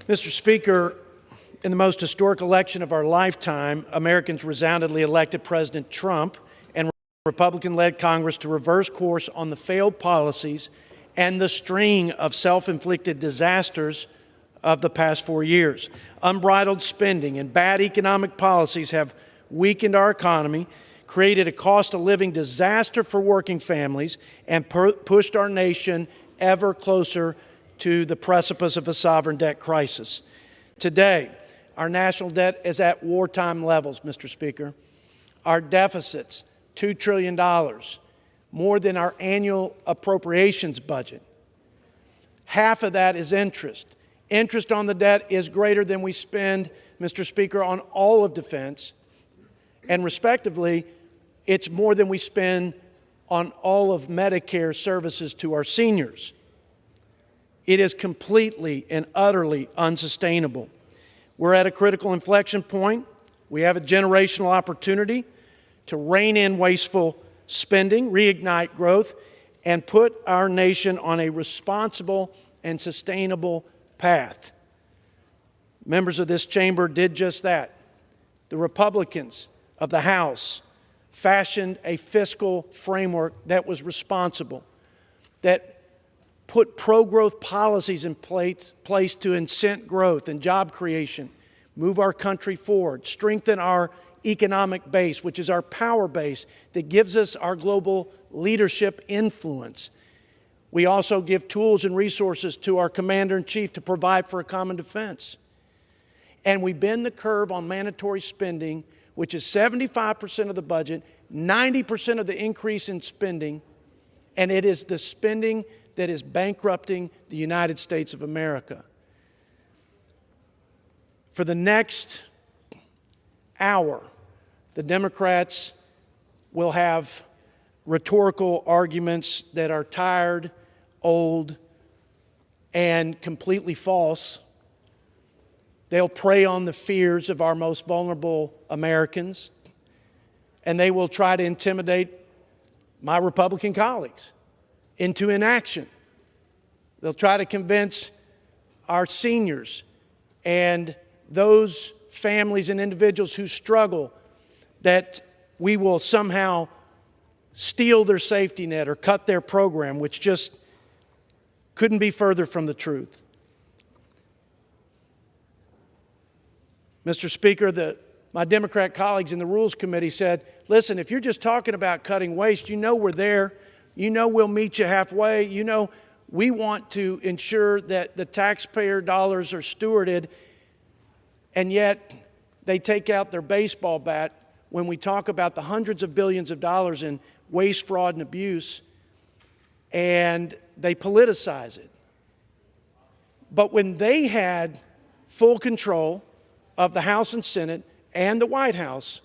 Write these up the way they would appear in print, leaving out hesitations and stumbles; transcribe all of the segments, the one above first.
Mr. Speaker, in the most historic election of our lifetime, Americans resoundingly elected President Trump and Republican-led Congress to reverse course on the failed policies and the string of self-inflicted disasters of the past 4 years. Unbridled spending and bad economic policies have weakened our economy, created a cost of living disaster for working families, and pushed our nation ever closer to the precipice of a sovereign debt crisis. Today, our national debt is at wartime levels, Mr. Speaker. Our deficits, $2 trillion, more than our annual appropriations budget. Half of that is interest. Interest on the debt is greater than we spend, Mr. Speaker, on all of defense. And respectively, it's more than we spend on all of Medicare services to our seniors. It is completely and utterly unsustainable. We're at a critical inflection point. We have a generational opportunity to rein in wasteful spending, reignite growth, and put our nation on a responsible and sustainable path. Members of this chamber did just that. The Republicans of the House fashioned a fiscal framework that was responsible, that put pro-growth policies in place to incent growth and job creation, move our country forward, strengthen our economic base, which is our power base that gives us our global leadership influence. We also give tools and resources to our commander-in-chief to provide for a common defense. And we bend the curve on mandatory spending, which is 75% of the budget, 90% of the increase in spending, and it is the spending that is bankrupting the United States of America. For the next hour, the Democrats will have rhetorical arguments that are tired, old, and completely false. They'll prey on the fears of our most vulnerable Americans, and they will try to intimidate my Republican colleagues into inaction. They'll try to convince our seniors and those families and individuals who struggle that we will somehow steal their safety net or cut their program, which just couldn't be further from the truth. Mr. Speaker, my Democrat colleagues in the Rules Committee said, listen, if you're just talking about cutting waste, you know we're there. You know we'll meet you halfway. You know we want to ensure that the taxpayer dollars are stewarded, and yet they take out their baseball bat when we talk about the hundreds of billions of dollars in waste, fraud, and abuse, and they politicize it. But when they had full control of the House and Senate and the White House,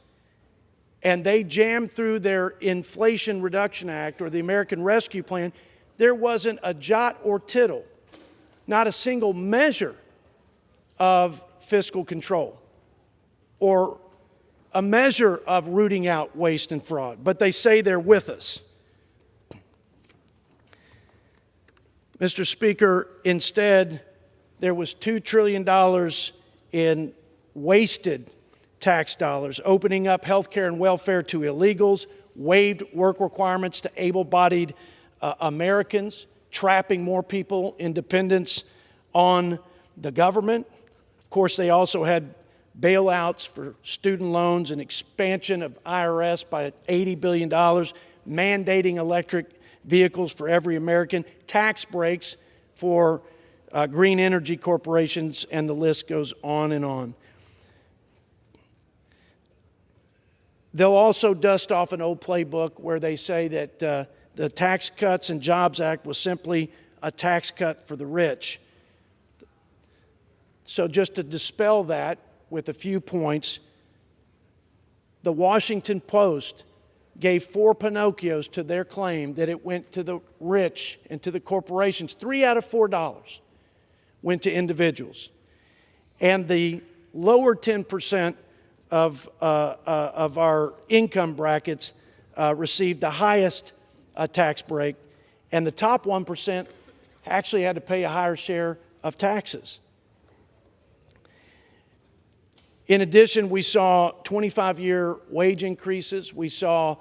and they jammed through their Inflation Reduction Act or the American Rescue Plan, there wasn't a jot or tittle, not a single measure of fiscal control or a measure of rooting out waste and fraud. But they say they're with us. Mr. Speaker, instead, there was $2 trillion in wasted tax dollars, opening up health care and welfare to illegals, waived work requirements to able-bodied Americans, trapping more people in dependence on the government. Of course, they also had bailouts for student loans and expansion of IRS by $80 billion, mandating electric vehicles for every American, tax breaks for green energy corporations, and the list goes on and on. They'll also dust off an old playbook where they say that the Tax Cuts and Jobs Act was simply a tax cut for the rich. So just to dispel that with a few points, the Washington Post gave 4 Pinocchios to their claim that it went to the rich and to the corporations. 3 out of $4 went to individuals. And the lower 10% of our income brackets received the highest tax break, and the top 1% actually had to pay a higher share of taxes. In addition, we saw 25-year wage increases. We saw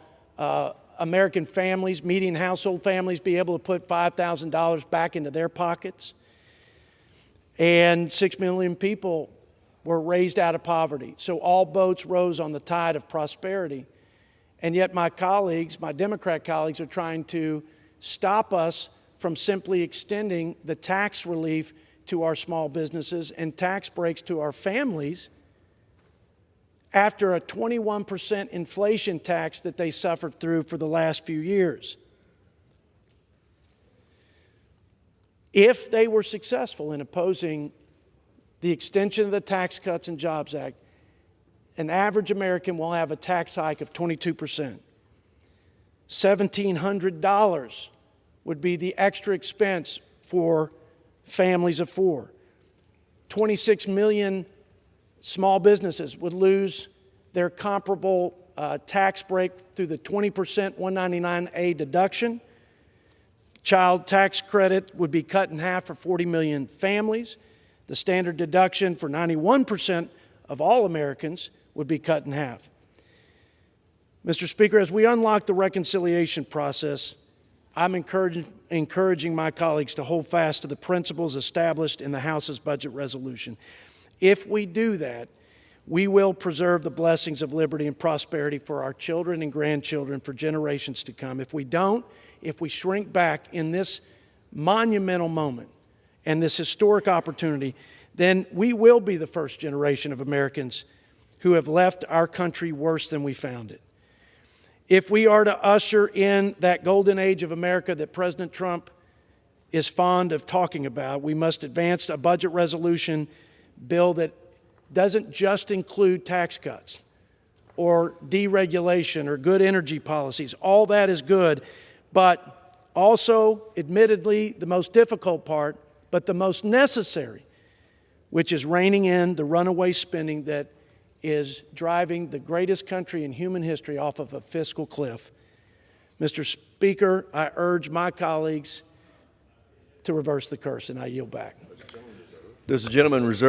American families, median household families, be able to put $5,000 back into their pockets. And 6 million people were raised out of poverty. So all boats rose on the tide of prosperity. And yet my colleagues, my Democrat colleagues, are trying to stop us from simply extending the tax relief to our small businesses and tax breaks to our families after a 21% inflation tax that they suffered through for the last few years. If they were successful in opposing the extension of the Tax Cuts and Jobs Act, an average American will have a tax hike of 22%. $1,700 would be the extra expense for families of four. 26 million small businesses would lose their comparable tax break through the 20% 199A deduction. Child tax credit would be cut in half for 40 million families. The standard deduction for 91% of all Americans would be cut in half. Mr. Speaker, as we unlock the reconciliation process, I'm encouraging my colleagues to hold fast to the principles established in the House's budget resolution. If we do that, we will preserve the blessings of liberty and prosperity for our children and grandchildren for generations to come. If we don't, if we shrink back in this monumental moment and this historic opportunity, then we will be the first generation of Americans who have left our country worse than we found it. If we are to usher in that golden age of America that President Trump is fond of talking about, we must advance a budget resolution bill that doesn't just include tax cuts or deregulation or good energy policies. All that is good, but also, admittedly, the most difficult part, but the most necessary, which is reining in the runaway spending that is driving the greatest country in human history off of a fiscal cliff. Mr. Speaker, I urge my colleagues to reverse the curse, and I yield back. Does the gentleman reserve